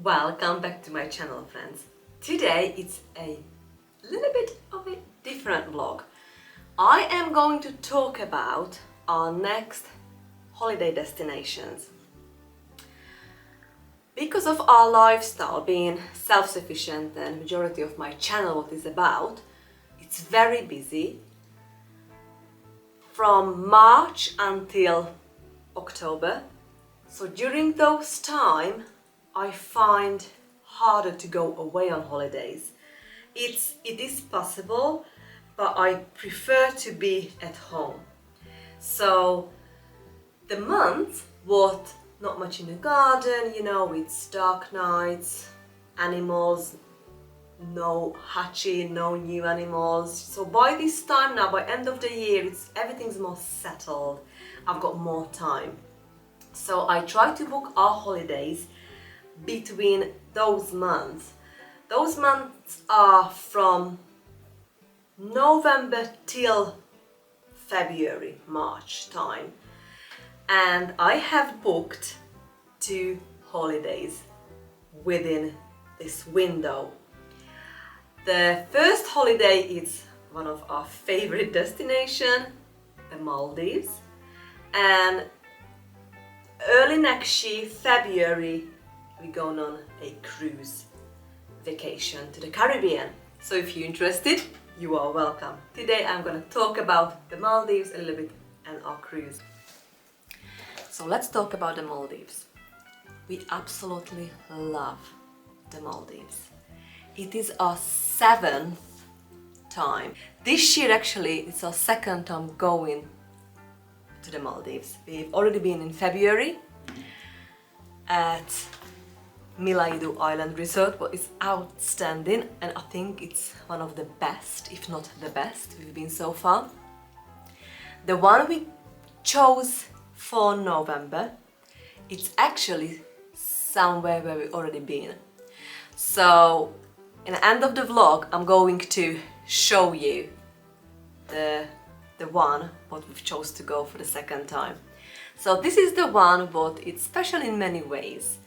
Welcome back to my channel, friends. Today it's a little bit of a different vlog. I am going to talk about our next holiday destinations. Because of our lifestyle being self-sufficient and majority of my channel what is about, it's very busy from March until October. So during those time I find harder to go away on holidays. It is possible, but I prefer to be at home. So the month what not much in the garden, it's dark nights, animals, no hachi, no new animals. So by this time now, by end of the year, everything's more settled. I've got more time. So I try to book our holidays between those months. Those months are from November till February, March time. And I have booked 2 holidays within this window. The first holiday is one of our favorite destinations, the Maldives. And early next year, February, we're going on a cruise vacation to the Caribbean. So if you're interested, you are welcome. Today I'm going to talk about the Maldives a little bit and our cruise. So let's talk about the Maldives. We absolutely love the Maldives. It is our 7th time. This year actually it's our 2nd time going to the Maldives. We've already been in February at Milaidu Island Resort, but it's outstanding and I think it's one of the best, if not the best, we've been so far. The one we chose for November, it's actually somewhere where we've already been. So in the end of the vlog I'm going to show you the one what we've chose to go for the 2nd time. So this is the one but it's special in many ways.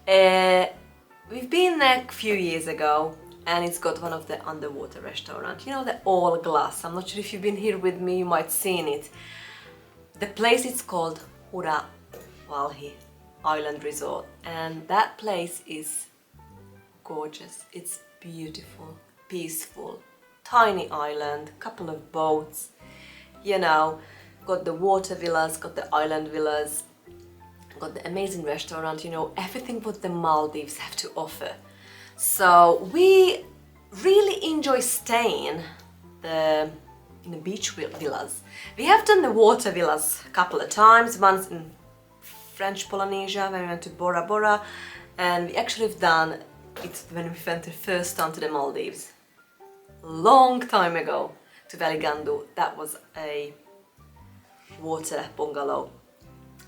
We've been there a few years ago and it's got one of the underwater restaurants, the all glass. I'm not sure if you've been here with me, you might seen it. The place is called Valhi Island Resort and that place is gorgeous. It's beautiful, peaceful, tiny island, couple of boats, got the water villas, got the island villas, got the amazing restaurant, everything what the Maldives have to offer. So we really enjoy staying in the beach villas. We have done the water villas a couple of times, once in French Polynesia when we went to Bora Bora, and we actually have done it when we went the first time to the Maldives. Long time ago to Veligandu, that was a water bungalow.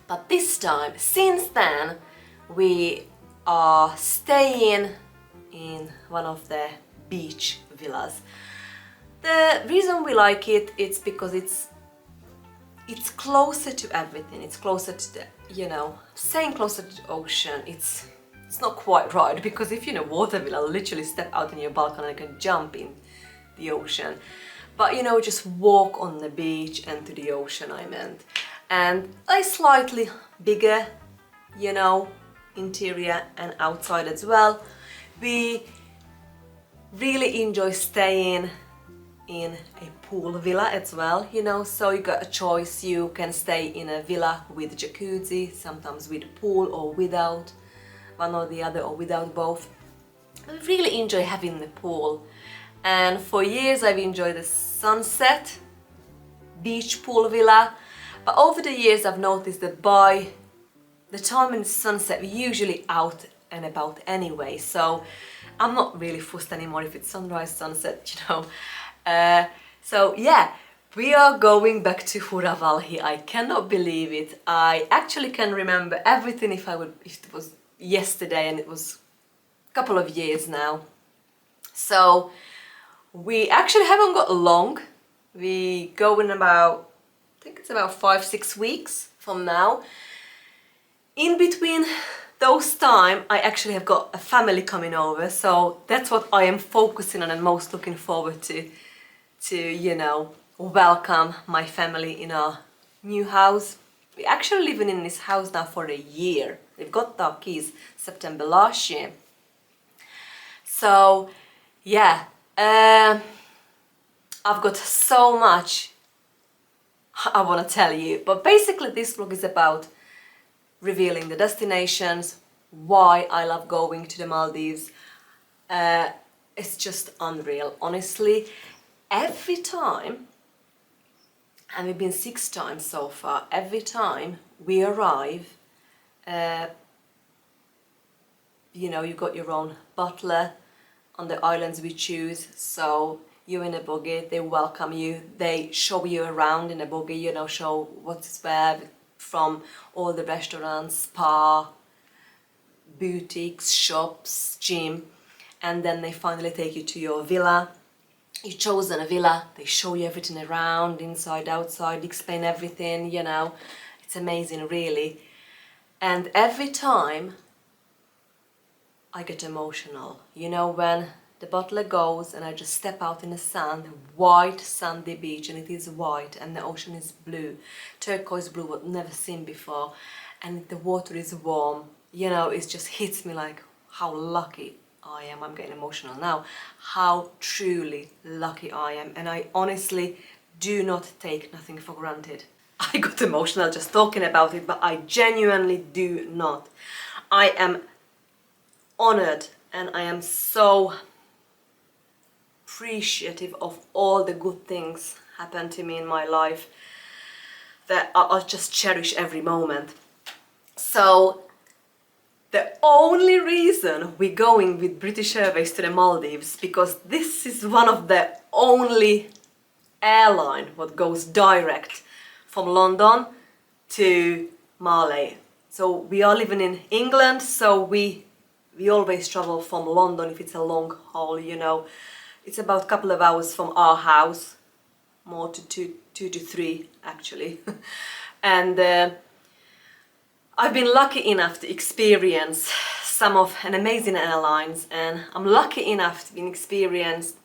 But this time, since then, we are staying in one of the beach villas. The reason we like it, it's because it's closer to everything. It's closer to the, saying closer to the ocean, it's not quite right, because if you're in a water villa, literally step out on your balcony and you can jump in the ocean. But just walk on the beach and to the ocean, I meant. And a slightly bigger, interior and outside as well. We really enjoy staying in a pool villa as well, so you got a choice. You can stay in a villa with jacuzzi, sometimes with a pool or without, one or the other, or without both. I really enjoy having the pool, and for years I've enjoyed the sunset beach pool villa, but over the years I've noticed that by the time in the sunset we're usually out and about anyway, so I'm not really fussed anymore if it's sunrise, sunset, So yeah, we are going back to Valhi. I cannot believe it. I actually can remember everything if it was yesterday, and it was a couple of years now. So we actually haven't got long. We go in about, I think it's about 5-6 weeks from now. In between those time I actually have got a family coming over, so that's what I am focusing on and most looking forward to, you know, welcome my family in our new house. We're actually living in this house now for a year. We've got our keys September last year. So yeah, I've got so much I want to tell you, but basically this vlog is about revealing the destinations, why I love going to the Maldives. It's just unreal, honestly. Every time, and we've been 6 times so far, every time we arrive, you know, you got your own butler on the islands we choose, so you're in a buggy, they welcome you, they show you around in a buggy, you know, show what's where, from all the restaurants, spa, boutiques, shops, gym, and then they finally take you to your villa. You've chosen a villa, they show you everything around, inside, outside, explain everything, you know, it's amazing really. And every time I get emotional, you know, when the butler goes and I just step out in the sand, white sandy beach, and it is white and the ocean is blue, turquoise blue, what I've never seen before, and the water is warm, you know, it just hits me like how lucky I am. I'm getting emotional now. How truly lucky I am, and I honestly do not take nothing for granted. I got emotional just talking about it, but I genuinely do not. I am honored and I am so appreciative of all the good things happen to me in my life that I'll just cherish every moment. So the only reason we're going with British Airways to the Maldives, because this is one of the only airline what goes direct from London to Malé. So we are living in England, so we always travel from London if it's a long haul, you know. It's about a couple of hours from our house, more to two to three actually. And I've been lucky enough to experience some of an amazing airlines, and I'm lucky enough to be experienced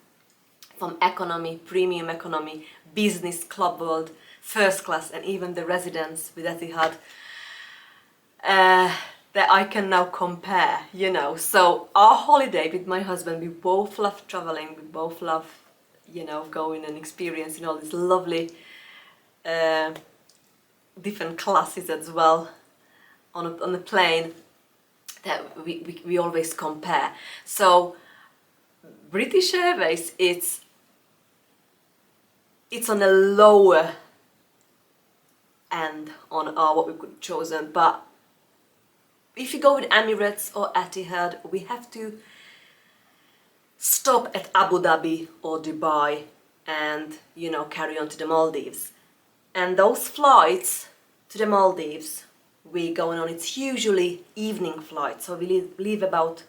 from economy, premium economy, business, club world, first class, and even the residence with Etihad. That I can now compare, you know. So our holiday with my husband, we both love traveling, we both love, you know, going and experiencing all these lovely different classes as well on the plane that we always compare. So British Airways, it's on a lower end on our what we could chosen, but if you go with Emirates or Etihad, we have to stop at Abu Dhabi or Dubai and, you know, carry on to the Maldives. And those flights to the Maldives we're going on, it's usually evening flights, so we leave about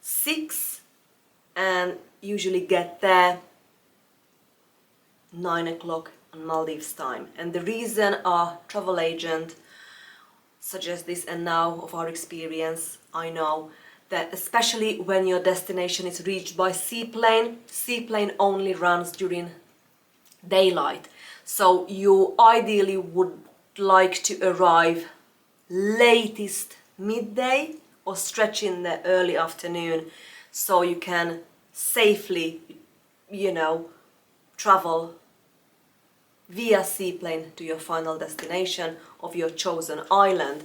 6 and usually get there 9 o'clock on Maldives time. And the reason our travel agent suggest this, and now of our experience I know that especially when your destination is reached by seaplane only runs during daylight, so you ideally would like to arrive latest midday or stretch in the early afternoon, so you can safely, you know, travel via seaplane to your final destination of your chosen island,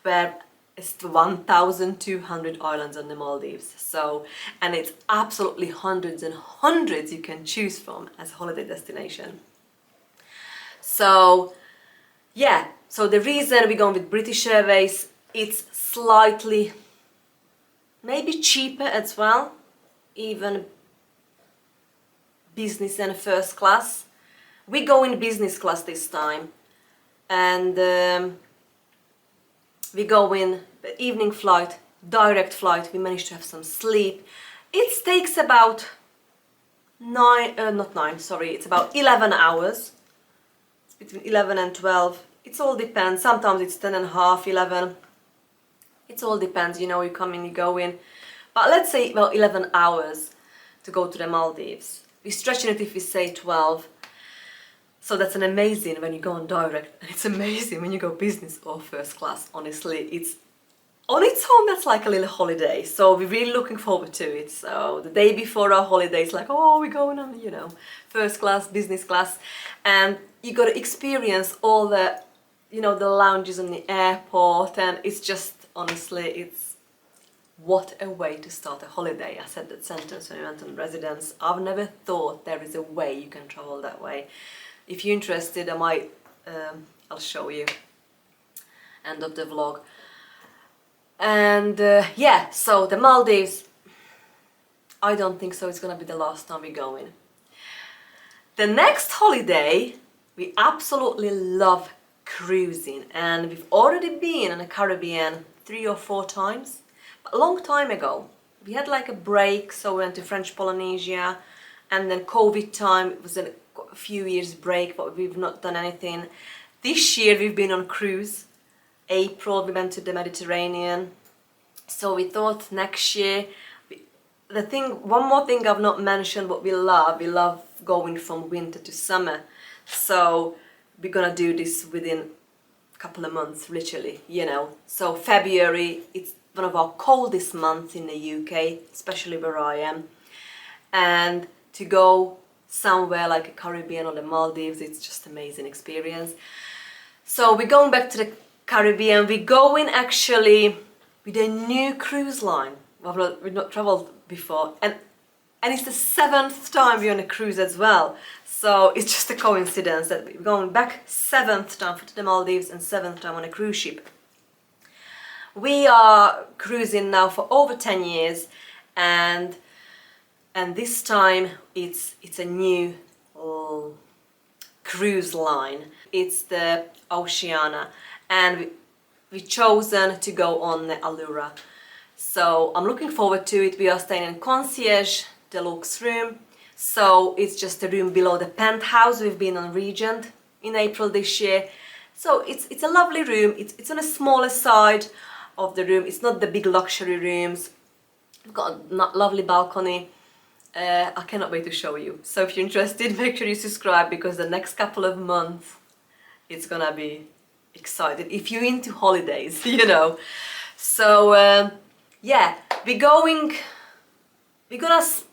where it's 1,200 islands on the Maldives. So, and it's absolutely hundreds and hundreds you can choose from as a holiday destination. So yeah, so the reason we're going with British Airways, it's slightly maybe cheaper as well, even business and first class. We go in business class this time, and we go in the evening flight, direct flight. We managed to have some sleep. It takes about it's about 11 hours. It's between 11 and 12. It all depends. Sometimes it's 10 and a half, 11. It all depends, you know, you come in, you go in. But let's say about 11 hours to go to the Maldives. We're stretching it if we say 12. So that's an amazing when you go on direct, and it's amazing when you go business or first class. Honestly, it's on its own, that's like a little holiday. So we're really looking forward to it. So the day before our holiday, it's like, oh, we're going on, you know, first class, business class, and you got to experience all the, you know, the lounges in the airport, and it's just honestly, it's what a way to start a holiday. I said that sentence when we went on residence. I've never thought there is a way you can travel that way. If you're interested, I might, I'll show you. End of the vlog. And yeah, so the Maldives, I don't think so it's gonna be the last time we're going. The next holiday, we absolutely love cruising, and we've already been in the Caribbean 3 or 4 times, but a long time ago. We had like a break, so we went to French Polynesia, and then COVID time, it was a few years break, but we've not done anything. This year we've been on cruise. April we went to the Mediterranean, so we thought next year, one more thing I've not mentioned, what we love going from winter to summer, so we're gonna do this within a couple of months, literally, you know. So February, it's one of our coldest months in the UK, especially where I am, and to go somewhere like a Caribbean or the Maldives, it's just amazing experience. So we're going back to the Caribbean. We're going actually with a new cruise line. We've not traveled before, and it's the 7th time we're on a cruise as well. So it's just a coincidence that we're going back 7th time to the Maldives and 7th time on a cruise ship. We are cruising now for over 10 years, and this time it's a new cruise line. It's the Oceania, and we've chosen to go on the Allura. So I'm looking forward to it. We are staying in concierge deluxe room, so it's just a room below the penthouse. We've been on Regent in April this year, so it's a lovely room. It's on a smaller side of the room. It's not the big luxury rooms. We've got a lovely balcony. I cannot wait to show you. So if you're interested, make sure you subscribe, because the next couple of months it's gonna be exciting if you're into holidays, you know. So yeah, we're gonna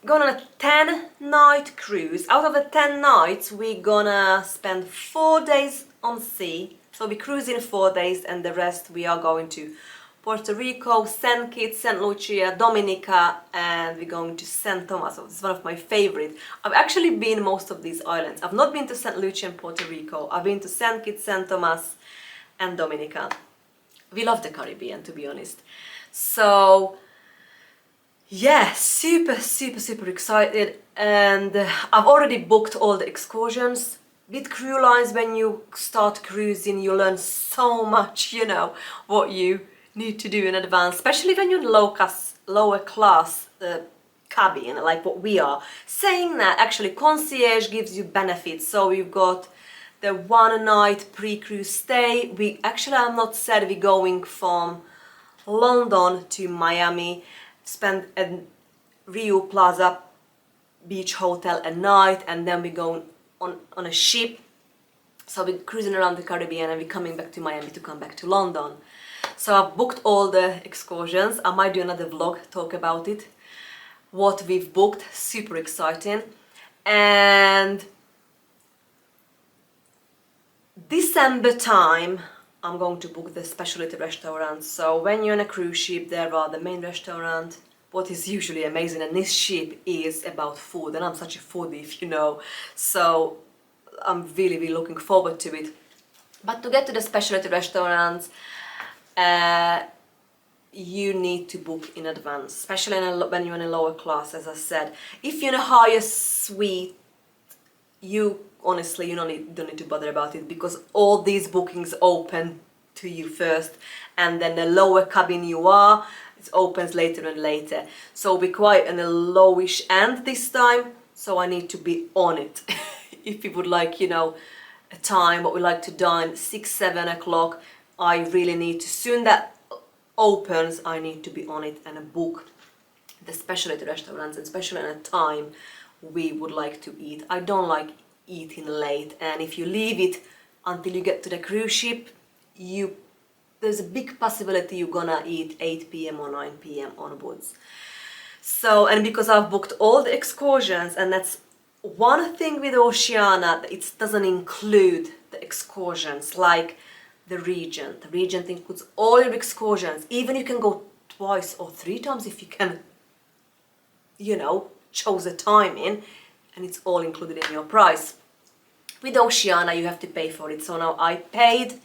go on a 10-night cruise. Out of the 10 nights, we're gonna spend 4 days on sea. So we're cruising 4 days, and the rest we are going to Puerto Rico, St. Kitts, St. Lucia, Dominica, and we're going to St. Thomas. So this is one of my favorite. I've actually been most of these islands. I've not been to St. Lucia and Puerto Rico. I've been to St. Kitts, St. Thomas, and Dominica. We love the Caribbean, to be honest. So yeah, super excited, and I've already booked all the excursions. With cruise lines, when you start cruising, you learn so much, you know, what you need to do in advance, especially when you're in lower class cabin, like what we are. Saying that, actually, concierge gives you benefits. So you've got the 1 night pre-cruise stay. I'm not said we're going from London to Miami, spend at Rio Plaza Beach Hotel a night, and then we're going on a ship. So we're cruising around the Caribbean, and we're coming back to Miami to come back to London. So I've booked all the excursions. I might do another vlog, talk about it, what we've booked. Super exciting. And December time, I'm going to book the specialty restaurants. So when you're on a cruise ship, there are the main restaurant, what is usually amazing, and this ship is about food, and I'm such a foodie, if you know, so I'm really looking forward to it. But to get to the specialty restaurants, you need to book in advance, especially when you're in a lower class, as I said. If you're in a higher suite, honestly, you don't need to bother about it, because all these bookings open to you first, and then the lower cabin you are, it opens later and later. So we're quite in a lowish end this time, so I need to be on it. If you would like, you know, a time what we like to dine 6-7 o'clock, I really need to soon that opens, I need to be on it and book the specialty restaurants, and especially at a time we would like to eat. I don't like eating late, and if you leave it until you get to the cruise ship, there's a big possibility you're gonna eat 8 p.m. or 9 p.m. onwards. So, and because I've booked all the excursions, and that's one thing with Oceania, that it doesn't include the excursions like the Regent. The Regent includes all your excursions. Even you can go twice or 3 times if you can, you know, chose a time in, and it's all included in your price. With Oceania, you have to pay for it. So now I paid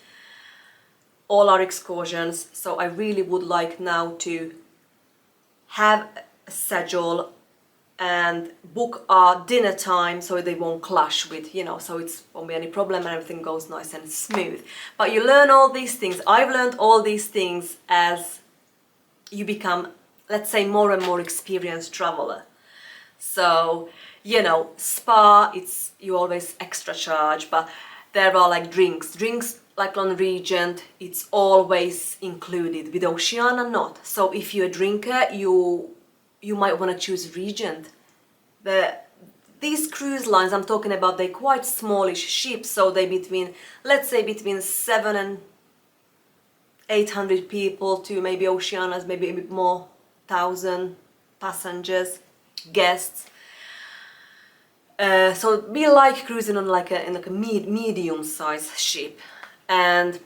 all our excursions, so I really would like now to have a schedule and book our dinner time so they won't clash with, you know, so it won't be any problem and everything goes nice and smooth. But you learn all these things. I've learned all these things as you become, let's say, more and more experienced traveler. So, you know, spa, it's you always extra charge, but there are like drinks like on Regent, it's always included. With Oceania, not. So if you're a drinker, you might want to choose Regent. These cruise lines I'm talking about, they're quite smallish ships, so they let's say between 700 and 800 people, to maybe Oceania's maybe a bit more, 1,000 passengers, guests. So we like cruising on in a medium-sized ship. And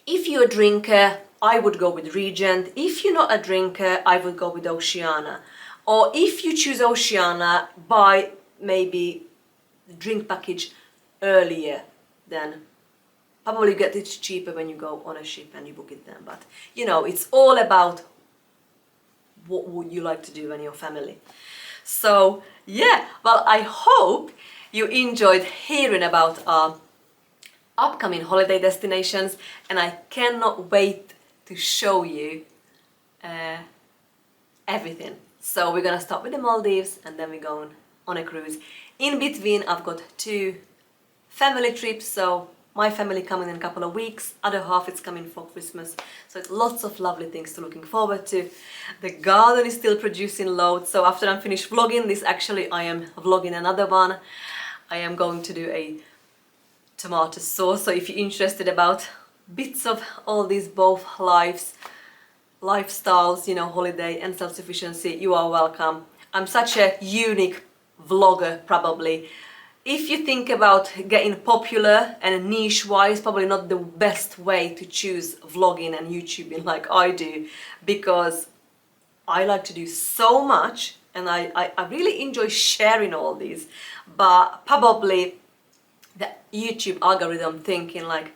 if you're a drinker, I would go with Regent. If you're not a drinker, I would go with Oceania. Or if you choose Oceania, buy maybe the drink package earlier, then probably get it cheaper when you go on a ship and you book it then. But you know, it's all about what would you like to do and your family. So yeah, well, I hope you enjoyed hearing about our upcoming holiday destinations, and I cannot wait to show you everything. So we're gonna start with the Maldives and then we're going on a cruise. In between, I've got 2 family trips, so my family coming in a couple of weeks, other half is coming for Christmas, so it's lots of lovely things to looking forward to. The garden is still producing loads, so after I'm finished vlogging this, actually I am vlogging another one. I am going to do a tomato sauce, so if you're interested about bits of all these both lifestyles, you know, holiday and self-sufficiency, you are welcome. I'm such a unique vlogger, probably. If you think about getting popular and niche-wise, probably not the best way to choose vlogging and YouTubing like I do, because I like to do so much and I really enjoy sharing all these, but probably the YouTube algorithm thinking like,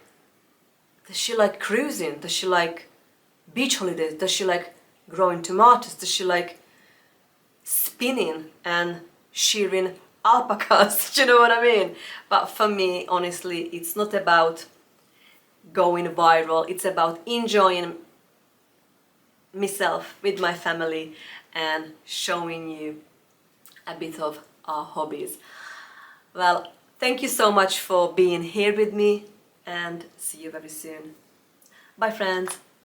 does she like cruising? Does she like beach holidays? Does she like growing tomatoes? Does she like spinning and shearing alpacas? Do you know what I mean? But for me, honestly, it's not about going viral. It's about enjoying myself with my family and showing you a bit of our hobbies. Well, thank you so much for being here with me, and see you very soon. Bye, friends.